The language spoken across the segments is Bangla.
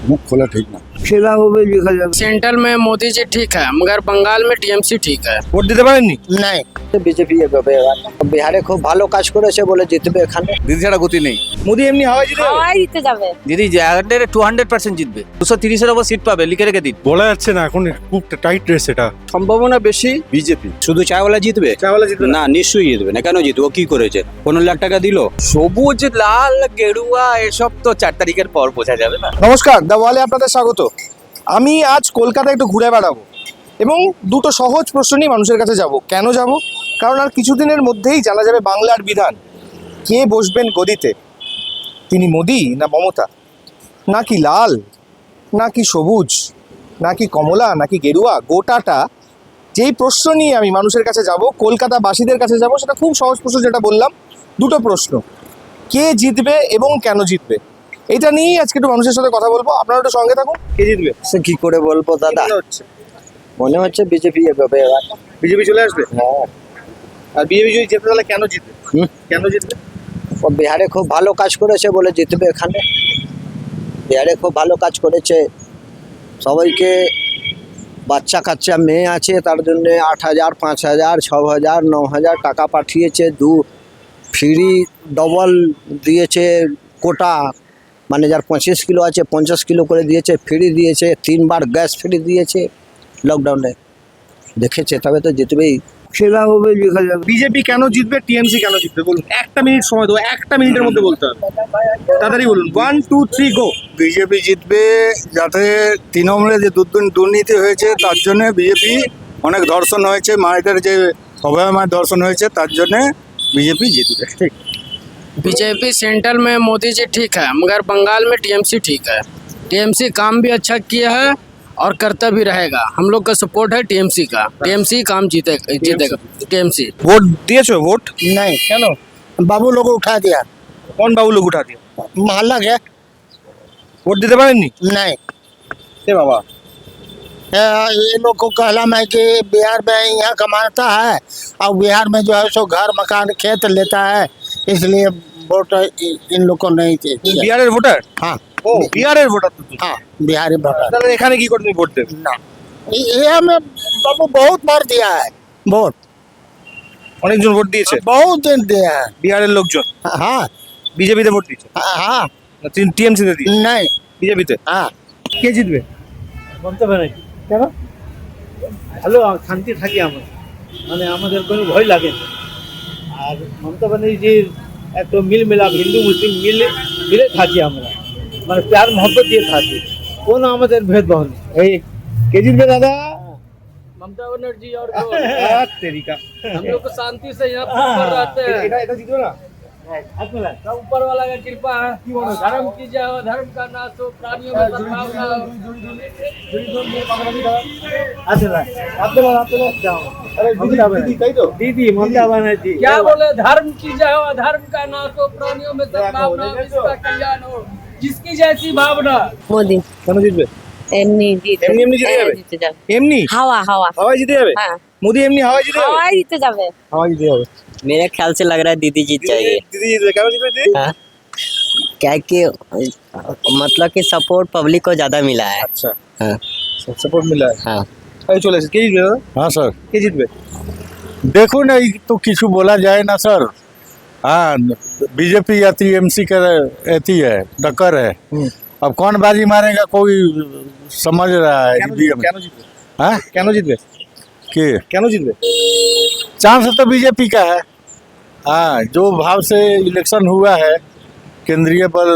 मुख खोला ठीक ना। সেটা হবে লেখা যাবে। सेंट्रल में मोदी जी ठीक है मगर बंगाल में टीएमसी ठीक है। ভোট দিতে পারেননি? নাই বিজেপি এভাবে বিহারে খুব ভালো কাজ করেছে বলে জিতবে এখানে। দিদি ছাড়া গতি নেই। মোদি এমনি হাওয়ায় জিতে যাবে? হাওয়ায় জিতে যাবে। দিদি 200% জিতবে, 230-এর ওপর সিট পাবে, লিখে রেখে দিন। বলা যাচ্ছে না, এখন খুব টাইট রেস এটা। সম্ভাবনা বেশি বিজেপি। শুধু চায়ওয়ালা জিতবে? চাওয়ালা জিতবে না, নিশ্চয়ই জিতবে না। কেন জিতবে? ও কি করেছে? 15 লাখ টাকা দিল। সবুজ লাল গেরুয়া এসব তো 4 তারিখের পর বোঝা যাবে না। নমস্কার, দ্য ওয়ালে আপনাদের স্বাগত। আমি আজ কলকাতায় একটু ঘুরে বেড়াবো এবং দুটো সহজ প্রশ্ন নিয়ে মানুষের কাছে যাব। কেন যাব? কারণ আর কিছুদিনের মধ্যেই জানা যাবে বাংলার বিধান। কে বসবেন গদিতে? তিনি মোদি না মমতা, নাকি লাল নাকি সবুজ নাকি কমলা নাকি গেরুয়া? গোটাটা যেই প্রশ্ন নিয়ে আমি মানুষের কাছে যাব, কলকাতাবাসীদের কাছে যাব, সেটা খুব সহজ প্রশ্ন, যেটা বললাম। দুটো প্রশ্ন, কে জিতবে এবং কেন জিতবে, এটা নিয়েই আজকে একটু মানুষের সাথে কথা বলবো। আপনারা একটু সঙ্গে থাকুন। কে জিতবে সে কি করে বলবো দাদা, মনে হচ্ছে বিজেপি এভাবে। বিজেপি চলে আসবে? হ্যাঁ, আর বিজেপি যদি জিতে তাহলে কেন জিতবে? কেন জিতবে? ও বিহারে খুব ভালো কাজ করেছে বলে জিতবে এখানে। বিহারে খুব ভালো কাজ করেছে, সবাইকে বাচ্চা কাচ্চা মেয়ে আছে তার জন্য 8,000, 5,000, 6,000, 9,000 টাকা পাঠিয়েছে। ফ্রি ডবল দিয়েছে কোটা, মানে যার 25 কিলো আছে 50 কিলো করে দিয়েছে, ফ্রি দিয়েছে। 3 বার গ্যাস ফ্রি দিয়েছে লকডাউনে। দেখেছে, তবে তো জিতবেই। সেটা হবে লেখা যাবে। বিজেপি কেন জিতবে, টিএমসি কেন জিতবে বলুন। একটা মিনিট সময় দেবো, একটা মিনিটের মধ্যে বলতে হবে। তাড়াতাড়ি বলুন। 1, 2, 3 গো। বিজেপি জিতবে যাতে তৃণমূলে যে দুর্নীতি হয়েছে তার জন্য বিজেপি, অনেক ধর্ষণ হয়েছে, মায়েদের যে অভয় ধর্ষণ হয়েছে তার জন্য বিজেপি জিতবে। ঠিক। बीजेपी सेंट्रल में मोदी जी ठीक है मगर बंगाल में टीएमसी ठीक है। टीएमसी काम भी अच्छा किया है और करता भी रहेगा। हम लोग का सपोर्ट है टीएमसी का। टीएमसी काम जीतेगा टीएमसी। ভোট দিয়েছো? ভোট नहीं, কেন? बाबू लोग को उठा दिया, কোন বাবু লোক উঠা দিয়ে? मोहल्ला गया। ভোট দিতে পারেননি? नहीं, এ বাবা, ये लोग को कहला है कि बिहार में यहाँ कमाता है और बिहार में जो है सो घर मकान खेत लेता है, इसलिए वोट इन लोग को नहीं তুমি चाहिए। বিহারের ভোটার? हाँ ও বিহারের ভোটার তো তুমি। हाँ, बिहारी वोटर। তাহলে এখানে কি করে তুমি ভোট দেবে? ना, ये हमें बाबू बहुत बार दिया है वोट, অনেকজন ভোট দিয়েছে बहुत दिन दिया है। বিহারের লোকজন। हाँ বিজেপিতে ভোট দিয়েছে? हाँ, টিএমসি তে দিয়েছে? नहीं, বিজেপিতে। हाँ। কে জিতবে? মমতা ব্যানার্জি। কেন? ভালো শান্তি থাকি আমরা, মানে আমাদের কোনো ভয় লাগে না। আর মমতা ব্যানার্জির এত মিল মেলাপ, হিন্দু মুসলিম মিলে থাকি আমরা, মানে প্যার মহব্বত দিয়ে থাকি, কোনো আমাদের ভেদভাব নেই। এই কে জিতবে দাদা? ममता बनर्जी और তেরিকা। हम लोग को शांति से यहाँ पर रहते हैं। এটা জিতবে না? सब ऊपर वाला का कृपा है। धर्म की जय हो, धर्म का नाश हो, प्राणियों में सद्भावना हो। दीदी ममता बनर्जी क्या बोले? धर्म की जय हो, धर्म का नाश हो, प्राणियों में सद्भावना हो, विश्व का कल्याण हो, जिसकी जैसी भावना। মোদি কেন জিতবে? এমনি জিতে এমনি এমনি জিতে যাবে? জিতে যাবে। এমনি হাওয়া হাওয়া হাওয়ায় জিতে যাবে? হ্যাঁ, মোদি এমনি হাওয়ায় জিতে যাবে? হাওয়ায় জিতে যাবে। হাওয়ায় জিতে যাবে। मेरे ख्याल से लग रहा है दीदी जीत जाएगी। দিদি জিতবে। কেন জিতবে দিদি? हाँ, क्या कि मतलब कि सपोर्ट पब्लिक को ज्यादा मिला है। আচ্ছা, हाँ সাপোর্ট মিলা है। हाँ এই চলে এসেছে। কে জিতবে দাদা? हाँ सर, কে জিতবে? देखो ना, ये तो किसी बोला जाए ना सर। हाँ, बीजेपी या टीएमसी का एथी है, टक्कर है। अब कौन बाजी मारेगा कोई समझ रहा है। কেন জিতবে? কেন জিতবে? हाँ, কেন জিতবে? कि কেন জিতবে? चांस तो बीजेपी का है। हाँ, जो भाव से इलेक्शन हुआ है, केंद्रीय बल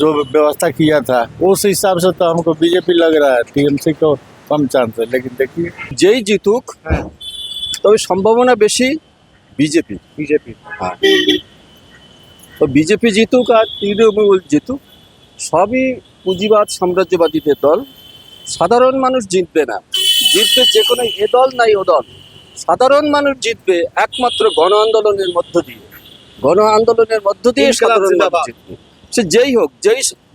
जो व्यवस्था किया था, उस हिसाब से तो हमको बीजेपी लग रहा है। टीएमसी को कम चांस है, लेकिन देखिए। যেই জিতুক, তবে সম্ভাবনা বেশি বিজেপি। বিজেপি। তো বিজেপি জিতুক আর তৃণমূল জিতুক, সবই পুঁজিবাদ সাম্রাজ্যবাদীদের দল। সাধারণ মানুষ জিতবে না। জিতবে যে কোনো এ দল নাই ও দল। সাধারণ মানুষ জিতবে একমাত্র গণ আন্দোলনের মধ্য দিয়ে। গণ আন্দোলনের মধ্য দিয়ে সাধারণ মানুষ জিতবে। সে যেই হোক,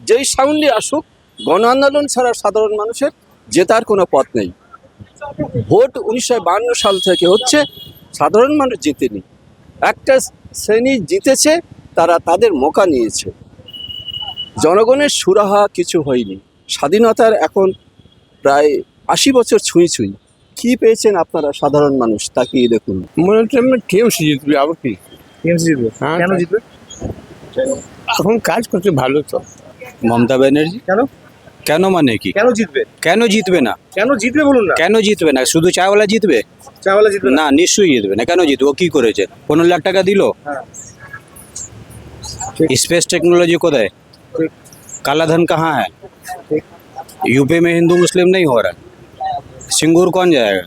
যেই সাউন্ডে আসুক, গণ আন্দোলন ছাড়া সাধারণ মানুষের জেতার কোনো পথ নেই। ভোট 1952 সাল থেকে হচ্ছে, সাধারণ মানুষ জিতেনি। একটা শ্রেণী জিতেছে, তারা তাদের মোকা নিয়েছে। জনগণের সুরাহা কিছু হয়নি। স্বাধীনতার এখন প্রায় 80 বছর ছুঁই ছুঁই। কি পেয়েছেন আপনারা সাধারণ মানুষ তাকিয়ে দেখুন। মনে হচ্ছে টিএমসি জিতবে, আবার কি টিএমসি জিতবে? হ্যাঁ, কেন জিতবে? এখন কাজ করছে ভালো তো। মমতা ব্যানার্জি। কেন? কেন মানে কি? কেন জিতবে? কেন জিতবে না? কেন জিতবে বলুন না। কেন জিতবে না? শুধু চাওয়ালা জিতবে? চাওয়ালা জিতবে না? না, নিশ্চয়ই জিতবে না। কেন জিতবে? ও কি করেছে? 15 লাখ টাকা দিল। হ্যাঁ। स्पेस टेक्नोलॉजी को दे। ठीक। काला धन कहाँ है? ठीक। यूपी में हिंदू मुस्लिम नहीं हो रहा। सिंगूर कौन जाएगा?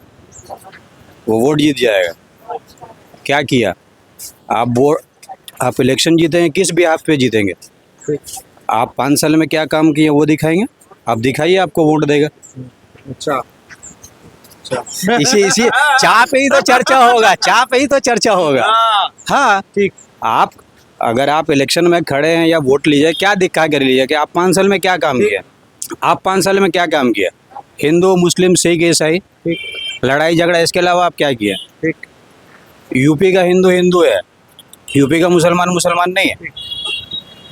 वो वोट जीत जाएगा। क्या किया आप इलेक्शन जीतेंगे, किस बिहाफ पे जीतेंगे? आप 5 साल में क्या काम किए वो दिखाएंगे? आप दिखाइए, आपको वोट देगा। अच्छा। इसी चाह पे ही तो चर्चा होगा, चाह पे ही तो चर्चा होगा। हाँ ठीक। आप अगर आप इलेक्शन में खड़े हैं या वोट लीजिए, क्या दिखा कर लीजिए कि आप 5 साल में क्या काम किया? आप 5 साल में क्या काम किया? हिंदू मुस्लिम सिख ईसाई लड़ाई झगड़ा, इसके अलावा आप क्या किया? ठीक। यूपी का हिंदू हिंदू है, यूपी का मुसलमान मुसलमान नहीं है,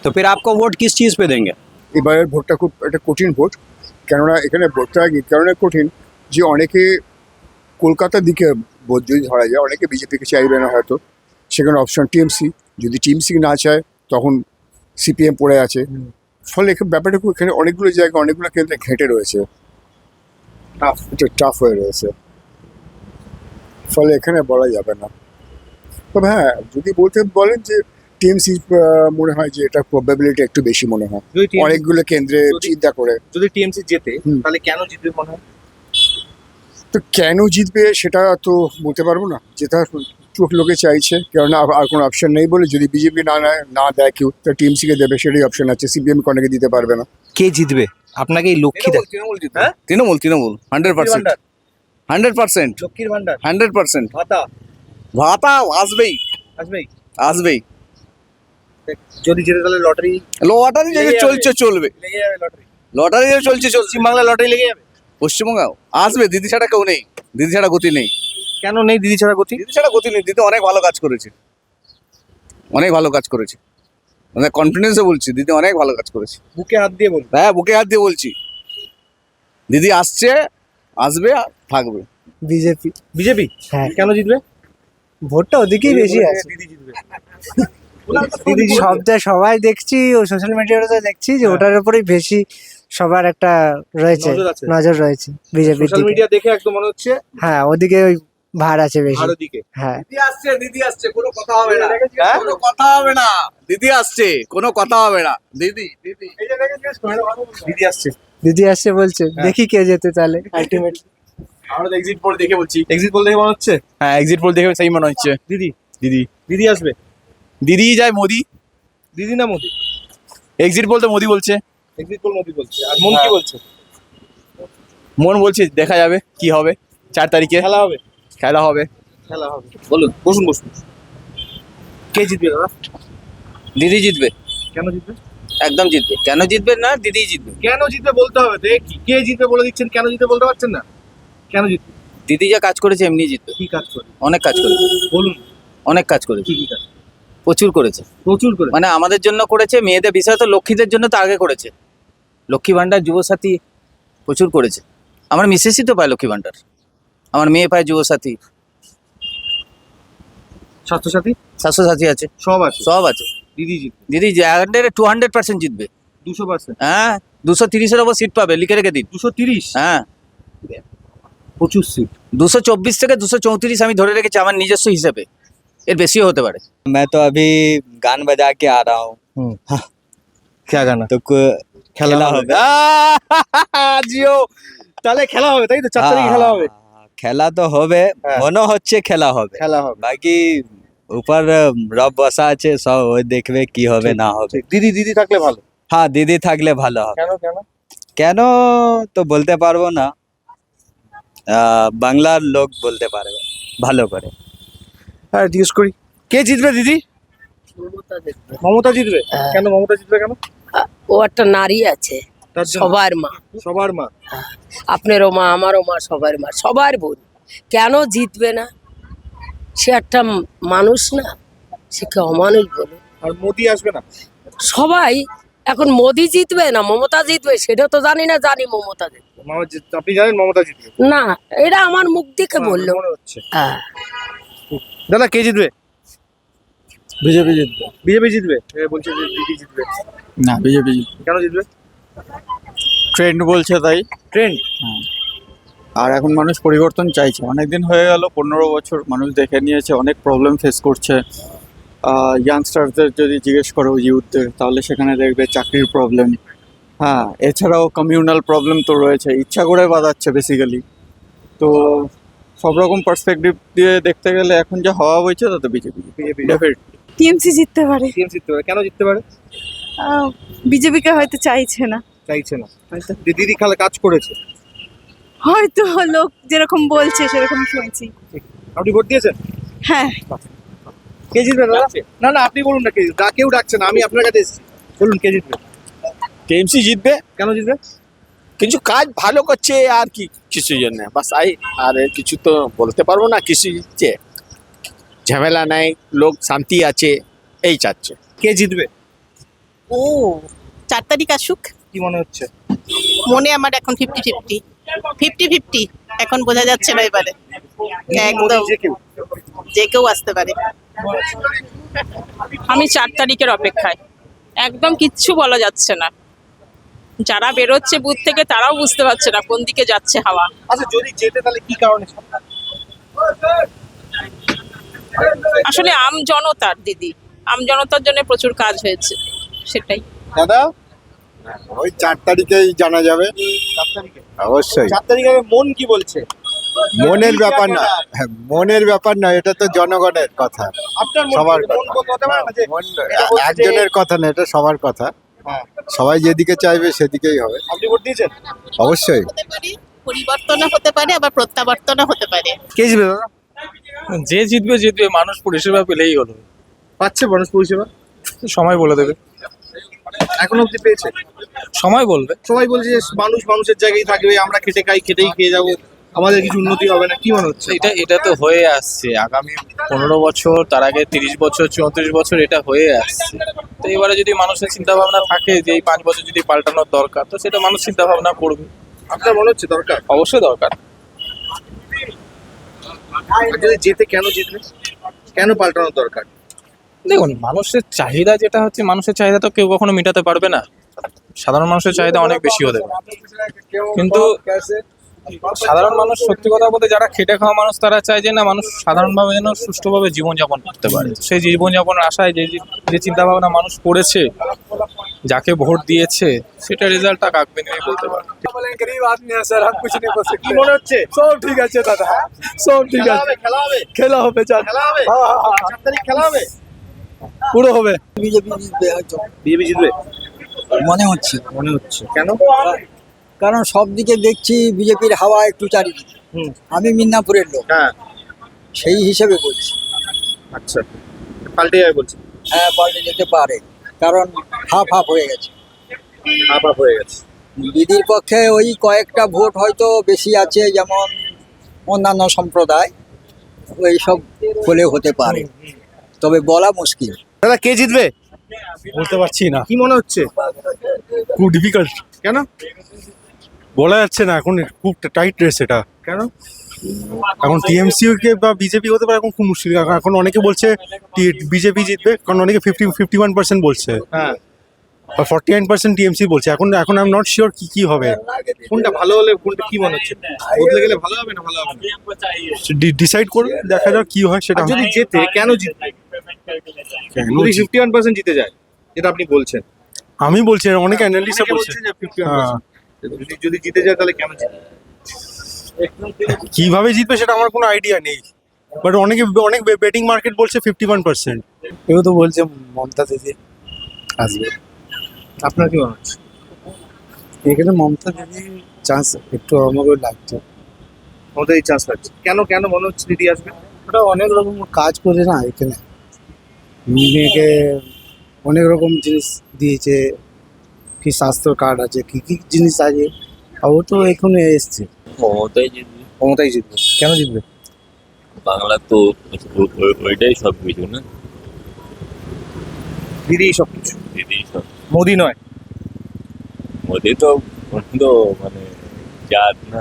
तो फिर आपको वोट किस चीज़ पे देंगे? এবারের ভোটটা খুব একটা কঠিন ভোট, কেননা এখানে ভোটটা এই কারণে কঠিন যে অনেকে কলকাতার দিকে ভোট যদি ধরা যায়, অনেকে বিজেপিকে চাইবে না হয়তো, সেখানে অপশন টিএমসি। যদি টিএমসি না চায় তখন সিপিএম পড়ে আছে। ফলে ব্যাপারটা খুব এখানে অনেকগুলো জায়গায় অনেকগুলো কেন্দ্রে ঘেঁটে রয়েছে, একটু টাফ হয়ে রয়েছে। ফলে এখানে বলা যাবে না। তবে হ্যাঁ, যদি বলেন যে টিএমসি মনে হয় যে এটা প্রবাবিলিটি একটু বেশি মনে হয় যদি TMC অনেকগুলো কেন্দ্রে চিন্তা করে। যদি টিএমসি জেতে হুম। তাহলে কেন জিতবে মনে হয়? তো কেন জিতবে সেটা তো বলতে পারবো না, যেটা চোখ লোকে চাইছে, কেননা আর কোনো অপশন নেই বলে। যদি বিজেপি না দেয় কেউ, তো টিএমসিকে দেবে, সেটাই অপশন আছে। সিপিএম অনেকে দিতে পারবে না। কে জিতবে আপনাকে এই লক্ষ্মী দেখ? তৃণমূল জিতবে। হ্যাঁ? তৃণমূল লক্ষ্মীর 100%। ভান্ডার, 100%। লক্ষ্মীর ভান্ডার, 100%। ভাতা ভাতা আসবেই আসবেই। আসবেই। যদি জেতে তাহলে লটারি লটারি যে লেগে যাবে। চলছে চলবে, লেগে যাবে। লটারি লটারি যে চলছে চলছে। পশ্চিমবাংলায় লটারি লেগে যাবে। পশ্চিমবঙ্গ আসবে, দিদি ছাড়া কেউ নেই, দিদি ছাড়া গতি নেই। কেন নেই দিদি ছাড়া গতি? দিদি ছাড়া গতি নেই। দিদি অনেক ভালো কাজ করেছে, অনেক ভালো কাজ করেছে, মানে কনফিডেন্সে বলছি, দিদি অনেক ভালো কাজ করেছে। বুকে হাত দিয়ে বলুন। হ্যাঁ, বুকে হাত দিয়ে বলছি, দিদি আসছে, আসবে, আর থাকবে। বিজেপি। বিজেপি হ্যাঁ। কেন জিতবে? ভোটটা ওদিকেই বেশি আছে। দিদি জিতবে। শব্দে সবাই দেখছি ও সোশ্যাল মিডিয়াতে দেখছি যে হ্যাঁ। ওটার উপরেই বেশি সবার একটা রয়েছে, নজর আছে। নজর রয়েছে বিজেপির সোশ্যাল দিকে। মিডিয়া দেখে একদম মনে হচ্ছে হ্যাঁ, ওদিকে ওই ভার আছে বেশি। ভালো দিকে। হ্যাঁ, দিদি আসছে, কোনো কথা হবে না, হ্যাঁ? কোনো কথা হবে না। দিদি আসছে, কোনো কথা হবে না। দিদি দিদি দিদি আসছে। দিদি আসছে বলছে, দেখি কে যেতে তাহলে আলটিমেটলি। আমরা তো এক্সিট পোল দেখে বলছি। এক্সিট পোল দেখে মনে হচ্ছে? হ্যাঁ, এক্সিট পোল দেখে সেই মনে হচ্ছে। দিদি দিদি দিদি আসবে। দিদি যায় মোদি। দিদি না মোদি? এক্সিট পোল তো মোদি বলছে। এক্সিট পোল মোদি বলছে। আর মন কি বলছে? মন বলছে দেখা যাবে কি হবে, 4 তারিখে খেলা হবে। খেলা হবে। খেলা হবে। বলুন, বসুন বসুন। কে জিতবে দাদা? दीदी जीतबे, কেন জিতবে? एकदम जीतबे। কেন জিতবে না? दीदी जीतबे। কেন জিতবে বলতে হবে তো। কে জিতবে বলে দিচ্ছেন, কেন জিতবে বলতে পারছেন না। কেন জিতবে? দিদি যা কাজ করেছে এমনি জিতবে। কি কাজ করে অনেক কাজ করেছে, বলুন। অনেক কাজ করেছে, কি কি কাজ? প্রচুর করেছে। প্রচুর করে। মানে আমাদের জন্য করেছে, মেয়েদের বিষয় তো লক্ষ্মীদের জন্য তো আগে করেছে। লক্ষ্মী ভান্ডার, যুবসাথী প্রচুর করেছে। আমার মিসেসই তো পায় লক্ষ্মী ভান্ডার, আমার মেয়ে পায় যুবসাথী, স্বাস্থ্যসাথী স্বাস্থ্যসাথী আছে, সব আছে। সব আছে। দিদি জিতবে দিদি 200% জিতবে। 200%। হ্যাঁ, 230-এর ওপর সিট পাবে, লিখে রেখে দিন। 230? হ্যাঁ, প্রচুর সিট। 224 থেকে 234 আমি ধরে রেখেছি আমার নিজস্ব হিসেবে, এর বেশিও হতে পারে। मैं तो अभी गान बजा के आ रहा हूँ, খেলা গানা तो खेला होगा। জিও তাহলে খেলা হবে, তাই তো? 4 তারিখে খেলা হবে। খেলা তো হবে, হ্যাঁ। মনে হচ্ছে খেলা হবে। খেলা হবে। বাকি উপর রব বসা আছে, সব ওই দেখবে কি হবে না হবে। দিদি দিদি থাকলে ভালো। হ্যাঁ, দিদি থাকলে ভালো হবে। কেন কেন? কেন তো বলতে পারবো না, বাংলার লোক বলতে পারবে ভালো করে। হ্যাঁ, জিজ্ঞেস করি, কে জিতবে দিদি? মমতা জিতবে। কেন মমতা জিতবে কেন? ও একটা নারী আছে, তার জন্য? সবার মা, সবার মা। আপনারও মা, আমারও মা, সবার মা, সবার বোন। কেন জিতবে না? সে একটা মানুষ না, সে কে অমানুষ বলে। আর মোদি আসবে না? সবাই এখন মোদি জিতবে না মমতা জিতবে সেটা তো জানি না, জানি মমতা জিতবে। আপনি জানেন মমতা জিতবে? না, এটা আমার মুখ দেখে বললো। মনে হচ্ছে। হ্যাঁ। দাদা কে জিতবে? বিজেপি জিতবে। বিজেপি জিতবে? বলছে যে দিদি জিতবে। না, বিজেপি কেন জিতবে? ট্রেন্ড বলছে তাই। ট্রেন্ড? আর এখন মানুষ পরিবর্তন চাইছে, অনেকদিন হয়ে গেল, 15 বছর মানুষ দেখে নিয়েছে, অনেক প্রবলেম ফেস করছে। ইয়াংস্টারদের যদি জিজ্ঞেস করো ইউথদের, তাহলে সেখানে দেখবে চাকরির প্রবলেম, হ্যাঁ, এছাড়াও কমিউনাল প্রবলেম তো রয়েছে, ইচ্ছা করে বাঁধাচ্ছে বেসিক্যালি। তো সব রকম পার্সপেক্টিভ দিয়ে দেখতে গেলে এখন যা হওয়া হয়েছে তাতে বিজেপি। ডেফিনেটলি টিএমসি জিততে পারে। টিএমসি জিততে পারে। কেন জিততে পারে? বিজেপিকে হয়তো চাইছে না, চাইছে না। দিদি খালে কাজ করেছে, হয়তো লোক যেরকম বলছে সেরকম শুনছি। আপনি ভোট দিয়েছেন? হ্যাঁ। কে জিতবে দাদা? না না, আপনি বলুন না, কেউ ডাকছে না, আমি আপনার কাছে এসেছি, বলুন কে জিতবে? টিএমসি জিতবে। কেন জিতবে? কিছু কাজ ভালো করছে আর কি, কিছু জন্য বাস আই, আর কিছু তো বলতে পারবো না, কিছু জিতছে, ঝামেলা নাই, লোক শান্তি আছে, এই চাচ্ছে। কে জিতবে? ও 4 তারিখ আসুক। কি মনে হচ্ছে? মনে আমার এখন 50-50 এখন বোঝা যাচ্ছে না এবারে। একদম যে কেউ আসতে পারে। আমি 4 তারিখের অপেক্ষায়, একদম কিচ্ছু বলা যাচ্ছে না। যারা বেরোচ্ছে বুথ থেকে তারাও বুঝতে পারছে না কোন দিকে যাচ্ছে হাওয়া। আচ্ছা, যদি যেতে তাহলে কি কারণে? আসলে আম জনতার দিদি, আম জনতার জন্য প্রচুর কাজ হয়েছে, সেটাই। দাদা ওই 4 তারিখেই জানা যাবে। 4 তারিখে? অবশ্যই। 4 তারিখে মন কি বলছে? মনের ব্যাপার না, মনের ব্যাপার না, এটা তো জনগণের কথা, আপনার সবার মন বলতে পারে না যে এটা বলছে যে- একজনের কথা না, এটা সবার কথা, হ্যাঁ। সবাই যেদিকে চাইবে সেদিকেই হবে। আপনি ভোট দিয়েছেন? অবশ্যই। হতে পারে, পরিবর্তনও হতে পারে, আবার প্রত্যাবর্তনও হতে পারে। কে জিতবে দাদা? যে জিতবে জিতবে, মানুষ পরিষেবা পেলেই হলো। পাচ্ছে মানুষ পরিষেবা? সময় বলে দেবে, এখনো অব্দি পেয়েছে? সময় বলবে। সবাই বলছে যে মানুষ মানুষের জায়গায় থাকবে, আমরা খেটে খাই, খেটেই খেয়ে যাবো, আমাদের কিছু উন্নতি হবে না। কি মনে হচ্ছে? এটা তো হয়ে আসছে, আগামী 15 বছর, তার আগে 30 বছর, 34 বছর এটা হয়ে আসছে। তো এবারে যদি মানুষের চিন্তা ভাবনা থাকে যে এই 5 বছর যদি পাল্টানোর দরকার, তো সেটা মানুষ চিন্তা ভাবনা করবে। আপনার মনে হচ্ছে দরকার? অবশ্যই দরকার। আর যদি যেতে, কেন জিতবে? কেন পাল্টানোর দরকার? দেখুন, মানুষের চাহিদা যেটা হচ্ছে, মানুষের চাহিদা তো কেউ কখনো মেটাতে পারবে না, সাধারণ মানুষের চাহিদা অনেক বেশি হতে পারে। কিন্তু সাধারণ মানুষ, সত্যি কথা বলতে যারা খেটে খাওয়া মানুষ, তারা চায় যে না, মানুষ সাধারণভাবে যেন সুষ্ঠুভাবে জীবনযাপন করতে পারে। সেই জীবনযাপনের আশায় যে চিন্তা ভাবনা মানুষ করেছে, যাকে ভোট দিয়েছে, সেটা রেজাল্টটা কাকবে নিয়ে বলতে পারে। গরিব আদমি স্যার, हम कुछ नहीं कर सकते। কি মনে হচ্ছে? সব ঠিক আছে দাদা, সব ঠিক খেলা আছে। হবে? খেলা হবে? খেলা হবে, চার খেলা হবে? 4 তারিখ খেলা হবে? পুরো হবে। বিজেপি জিতবে হয়তো, বিজেপি জিতবে মনে হচ্ছে। মনে হচ্ছে। কেন? কারণ সব দিকে দেখছি বিজেপির হাওয়া একটু চারিদিকে। আমি মিদনাপুরের লোক, হ্যাঁ। সেই হিসেবে বলছি। আচ্ছা, পাল্টে যাবে বলছে? হ্যাঁ, পাল্টে যেতে পারে, কারণ হাফ হাফ হয়ে গেছে। হাফ হাফ হয়ে গেছে। দিদির পক্ষে ওই কয়েকটা ভোট হয়তো বেশি আছে, যেমন অন্যান্য সম্প্রদায়, ওই সব হলে হতে পারে, তবে বলা মুশকিল। দাদা কে জিতবে? বলতে পারছি না, কি মনে হচ্ছে? খুব ডিফিকাল্ট, কেন? বলা যাচ্ছে না, এখন খুব টাইট রেস এটা। কেন? এখন টিএমসি কে বা বিজেপি হতে পারে, এখন খুব মুশকিল। এখন অনেকে বলছে বিজেপি জিতবে, কারণ অনেকে 51% বলছে, হ্যাঁ। আর 49% টিএমসি বলছে। এখন আই এম নট শিওর কি হবে। কোনটা ভালো হলে, কোনটা কি মনে হচ্ছে? বদলে গেলে ভালো হবে না ভালো হবে না? ডিসাইড করবে, দেখা যাক কি হয় সেটা। আর যদি যেতে, কেন জিতবে? যদি 51% জিতে যায়, যেটা আপনি বলছেন। আমি বলছি, অনেক অ্যানালিস্ট বলছে যে 51%। যদি জিতে যায় তাহলে কেন জিতবে? কিভাবে জিতবে সেটা আমার কোনো আইডিয়া নেই, বাট অনেক বেটিং মার্কেট বলছে 51%। কেউ তো বলছে মমতা দিদি আসবে। আপনার কি মনে হচ্ছে? এখানে মমতা দিদি চান্স একটু আমাকে লাগছে। ওদের এই চান্স লাগছে কেন? কেন মনে হচ্ছে দিদি আসবে? ওটা অনেক রকম কাজ করে না এখানে, মেয়েকে অনেক রকম জিনিস দিয়েছে, কি স্বাস্থ্য কার্ড আছে, কি কি জিনিস আছে, ও তো এখানে এসছে। মমতাই জিতবে। মমতাই জিতবে। কেন জিতবে? বাংলা তো ওইটাই সব কিছু না, দিদি সব কিছু। দিদি সব। মোদি নয়? মোদি তো তো মানে জাত না,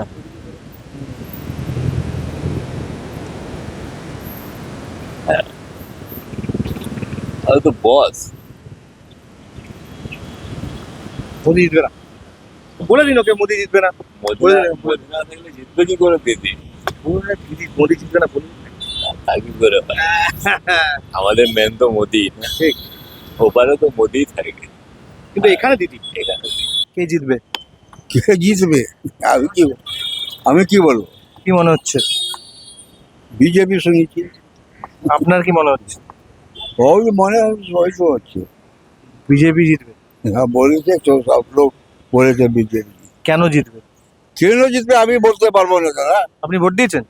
আর তো বস। মোদি জিতবে না, বলে দিন ওকে মোদি জিতবে না। মোদি বলে না- দিন, মোদি না থাকলে জিতবে কি করে দিদি? বলুন না, মোদি জিতবে না বলুন। তা কি করে হয়? আমাদের মেন তো মোদি না, ঠিক। ওপারে তো মোদি থাকে কিন্তু এখানে দিদি এখানে। কে জিতবে? কে জিতবে আমি কি বলবো? কি মনে হচ্ছে? বিজেপি শুনেছি, আপনার কি মনে হচ্ছে? ওই মনে হয়তো হচ্ছে। বিজেপি জিতবে। হ্যাঁ বলেছে তো, সব লোক বলেছে বিজেপি। কেন জিতবে? কেন জিতবে আমি বলতে পারবো না দাদা। আপনি ভোট দিয়েছেন?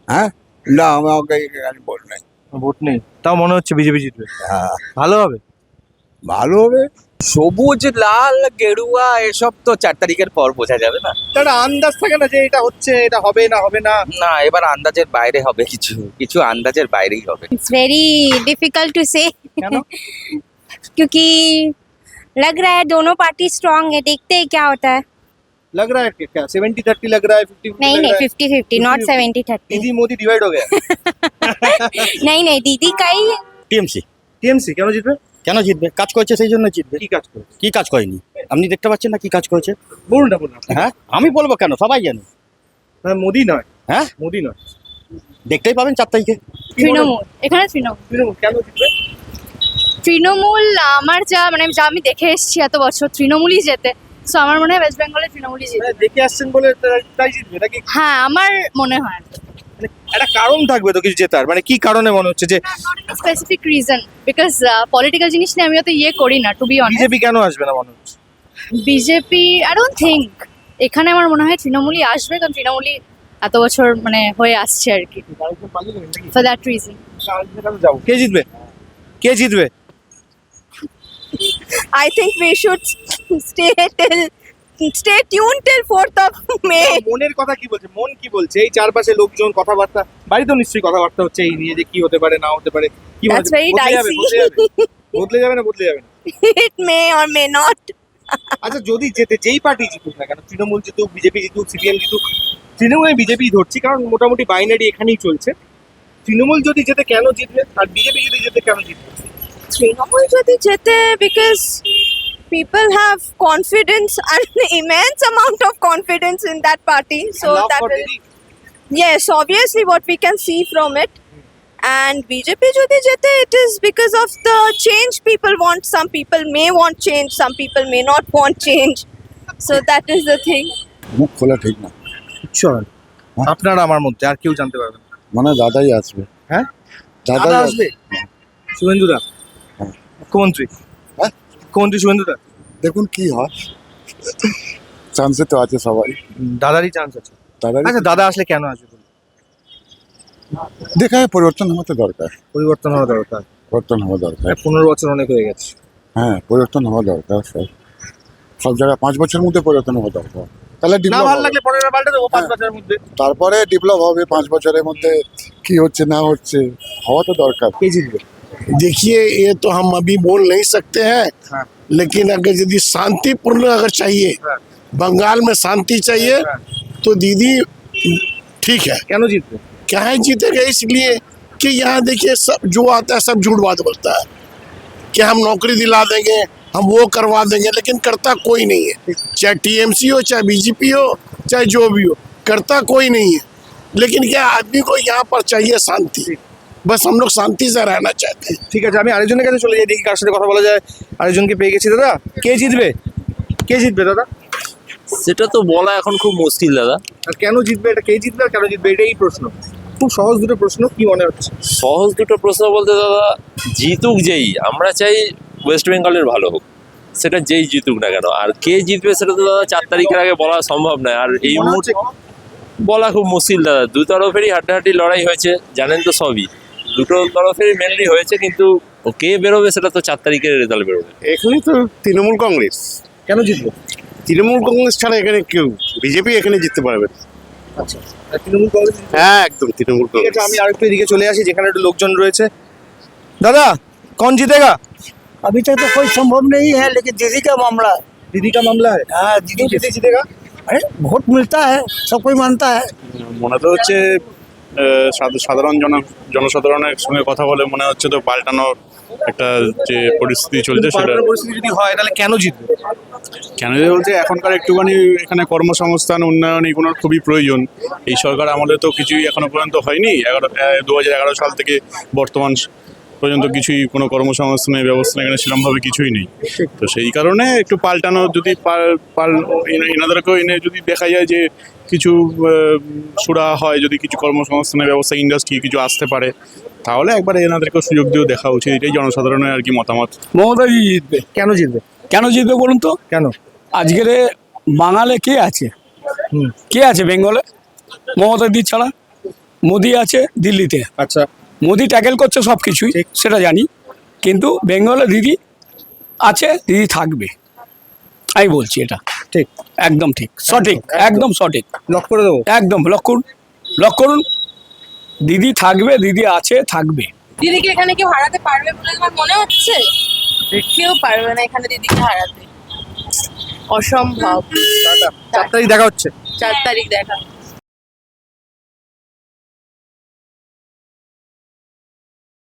হ্যাঁ না, আমাকে এখানে ভোট নাই। ভোট নেই, তাও মনে হচ্ছে বিজেপি জিতবে। হ্যাঁ ভালো হবে। ভালো হবে। সবুজ লাল গেরুয়া এসব তো 4 তারিখের পর বোঝা যাবে না। একটা আন্দাজ থাকে না যে এটা হচ্ছে, এটা হবে না হবে না। না, এবার আন্দাজের বাইরে হবে, কিছু কিছু আন্দাজের বাইরেই হবে। इट्स वेरी डिफिकल्ट टू से क्यों? क्योंकि लग रहा है दोनों पार्टी स्ट्रांग है, देखते हैं क्या होता है। लग रहा है कि क्या 70-30 लग रहा है, 50-50 नहीं लग नहीं रहा है? 50-50 नॉट 70-30 दीदी मोदी डिवाइड हो गया। नहीं नहीं दीदी का ही है। টিএমসি টিএমসি কেন জিতবে? কেন জিতবে? কাজ করেছে সেই জন্য জিতবে। কি কাজ করে? কি কাজ করেনি আপনি দেখতে পাচ্ছেন না কি কাজ করেছে? বলুন না, বলুন। হ্যাঁ আমি বলবো কেন, সবাই জানে। হ্যাঁ মোদি নয়, হ্যাঁ মোদি নয়। দেখতেই পাবেন 4 তারিখে। তৃণমূল, এখানে তৃণমূল। তৃণমূল কেন জিতবে? তৃণমূল আমার যা মানে যা আমি দেখে এসেছি এত বছর তৃণমূলই জেতে, সো আমার মনে হয় ওয়েস্ট বেঙ্গলে তৃণমূলই জিতবে। মানে দেখে আসছেন বলে তাই জিতবে নাকি? হ্যাঁ আমার মনে হয়। মানে একটা কারণ থাকবে তো কিছু জেতার, মানে কি কারণে মনে হচ্ছে যে স্পেসিফিক রিজন বিকজ পলিটিক্যাল জিনিস নিয়ে আমি অত ইয়ে করি না টু বি অনেস্ট। বিজেপি কেন আসবে না মনে হচ্ছে? বিজেপি আই ডোন্ট থিঙ্ক, এখানে আমার মনে হয় তৃণমূলই আসবে, কারণ তৃণমূলই এত বছর মানে হয়ে আসছে আর কি, ফর দ্যাট রিজন। কে জিতবে? কে জিতবে? I think we should stay tuned till 4th of May. মনের কথা কি বলছে? মন কি বলছে? এই চারপাশে লোকজন কথাবার্তা, বাড়িতেও নিশ্চয়ই কথাবার্তা হচ্ছে এই নিয়ে যে কি হতে পারে না হতে পারে। কি That's very বদলে যাবে, dicey. বদলে যাবে? বদলে যাবে না বদলে যাবে না? It may or may not. আচ্ছা যদি জেতে, যেই পার্টি জিতুক না কেন, তৃণমূল জিতুক, বিজেপি জিতুক, সিপিএম জিতুক, তৃণমূল বিজেপি ধরছি কারণ মোটামুটি বাইনারি এখানেই চলছে। তৃণমূল যদি জেতে কেন জিতবে, আর বিজেপি যদি জেতে কেন জিতবে? Trinamool যদি জেতে because people have confidence and immense amount of confidence in that party, so And love that for will, Didi. yes, obviously what we can see from it. And BJP যদি জেতে, it is because of the change people want. Some people may want change, some people may not want change, so that is the thing. মুখ খোলা ঠিক না, চল আপনারা আমার মধ্যে আর কেউ জানতে পারবে না। মানে দাদাই আসবে। হ্যাঁ দাদা দাদা আসবে? শুভেন্দু দা মুখ্যমন্ত্রী? হ্যাঁ মুখ্যমন্ত্রী শুভেন্দু দা। দেখুন কি হয়, চান্সে তো আছে সবাই। দাদারই চান্স আছে। দাদারই আচ্ছা দাদা আসলে কেন আসবে? দেখা হয়, পরিবর্তন হওয়া তো দরকার। পরিবর্তন হওয়া দরকার। পরিবর্তন হওয়া দরকার। 15 বছর অনেক হয়ে গেছে। হ্যাঁ পরিবর্তন হওয়া দরকার, সব জায়গায় 5 বছরের মধ্যে পরিবর্তন হওয়া দরকার, তাহলে না develop ভালো হবে। লাগলে পরের বার পাল্টে দেবো 5 বছরের মধ্যে। তারপরে ডেভেলপ হবে, 5 বছরের মধ্যে কি হচ্ছে না হচ্ছে হওয়া তো দরকার। কে জিতবে? देखिए ये तो हम अभी बोल नहीं सकते हैं, हाँ। लेकिन अगर यदि शांतिपूर्ण अगर चाहिए, हाँ। बंगाल में शांति चाहिए, हाँ। तो दीदी ठीक है। কেন জিতবে? क्या है जीतेगा? इसलिए कि यहाँ देखिए सब जो आता है सब झूठ बात बोलता है कि हम नौकरी दिला देंगे, हम वो करवा देंगे, लेकिन करता कोई नहीं है। चाहे टीएमसी हो, चाहे बीजेपी हो, चाहे जो भी हो, करता कोई नहीं है। लेकिन क्या आदमी को यहाँ पर चाहिए शांति, बस हम लोग शांति से रहना चाहते हैं। ঠিক আছে, আমি আরেকজনের কাছে চলে যাই, দেখি কার সাথে কথা বলা যায়। আরেকজনকে পেয়ে গেছি। দাদা কে জিতবে? কে জিতবে দাদা? সেটা তো বলা এখন খুব মুশকিল দাদা। আর কেন জিতবে, এটা কে জিতবে আর কেন জিতবে, এটাই প্রশ্ন। খুব সহজ দুটো প্রশ্ন, কি মনে হচ্ছে? সহজ দুটো প্রশ্ন বলতে দাদা, জিতুক যেই, আমরা চাই ওয়েস্ট বেঙ্গলের ভালো হোক, সেটা যেই জিতুক না কেন। আর কে জিতবে সেটা তো দাদা 4 তারিখের আগে বলা সম্ভব নয়। আর এই মনে মুহূর্তে হচ্ছে বলা খুব মুশকিল দাদা। দু তরফেরই হাড্ডাহাড্ডি লড়াই হয়েছে, জানেন তো সবই। দুটো তরফেরই মেনলি হয়েছে, কিন্তু কে বেরোবে সেটা তো 4 তারিখের রেজাল্ট বেরোবে। এখানে তো তৃণমূল কংগ্রেস। কেন জিতবে? তৃণমূল কংগ্রেস ছাড়া এখানে কেউ, বিজেপি এখানে জিততে পারবে না। আচ্ছা আর তৃণমূল কংগ্রেস জিতবে? হ্যাঁ একদম তৃণমূল ঠিক আছে, কংগ্রেস। আমি আরেকটু এদিকে চলে আসি যেখানে একটু লোকজন রয়েছে। দাদা कौन जीतेगा? अभी तक तो कोई संभव नहीं है, लेकिन दीदी का मामला दीदी का मामला है हाँ क्यों दीदी जीतेगा अरे वोट मिलता है सब कोई मानता है মনে তো হচ্ছে সাধারণ জনসাধারণের সঙ্গে কথা বলে মনে হচ্ছে তো পাল্টানোর একটা যে পরিস্থিতি চলছে সেটা পাল্টানোর পরিস্থিতি যদি হয় তাহলে কেন জিতবে কেন যে বলছে এখনকার একটুখানি এখানে কর্মসংস্থান উন্নয়ন এগুলোর খুবই প্রয়োজন। এই সরকার আমলে তো কিছুই এখনো পর্যন্ত হয়নি। 2011 সাল থেকে বর্তমান পর্যন্ত কিছুই কোনো কর্মসংস্থানের ব্যবস্থা এখানে সেরকমভাবে কিছুই নেই। তো সেই কারণে একটু পাল্টানো যদি এনাদেরকেও এনে যদি দেখা যায় যে কিছু সুরা হয়, যদি কিছু কর্মসংস্থানের ব্যবস্থা ইন্ডাস্ট্রি কিছু আসতে পারে, তাহলে একবার এনাদেরকেও সুযোগ দিয়েও দেখা উচিত। এটাই জনসাধারণের আর কি মতামত। মমতাজি জিতবে কেন জিতবে কেন জিতবে বলুন তো? কেন আজকের বাঙালে কে আছে? কে আছে বেঙ্গলে মমতা দি ছাড়া? মোদি আছে দিল্লিতে। আচ্ছা মোদি ট্যাকেল করছে সব কিছুই, সেটা জানি, কিন্তু বেঙ্গলে দিদি আছে, দিদি থাকবে, আমি বলছি এটা ঠিক, একদম ঠিক, সঠিক, একদম সঠিক। লক করে দেবো, একদম লক করুন। দিদি থাকবে, দিদি আছে, থাকবে। দিদিকে এখানে কেউ হারাতে পারবে বলে তোমার মনে হচ্ছে? কেউ পারবে না এখানে দিদিকে হারাতে, অসম্ভব। 4 তারিখ দেখা হচ্ছে। 4 তারিখ দেখা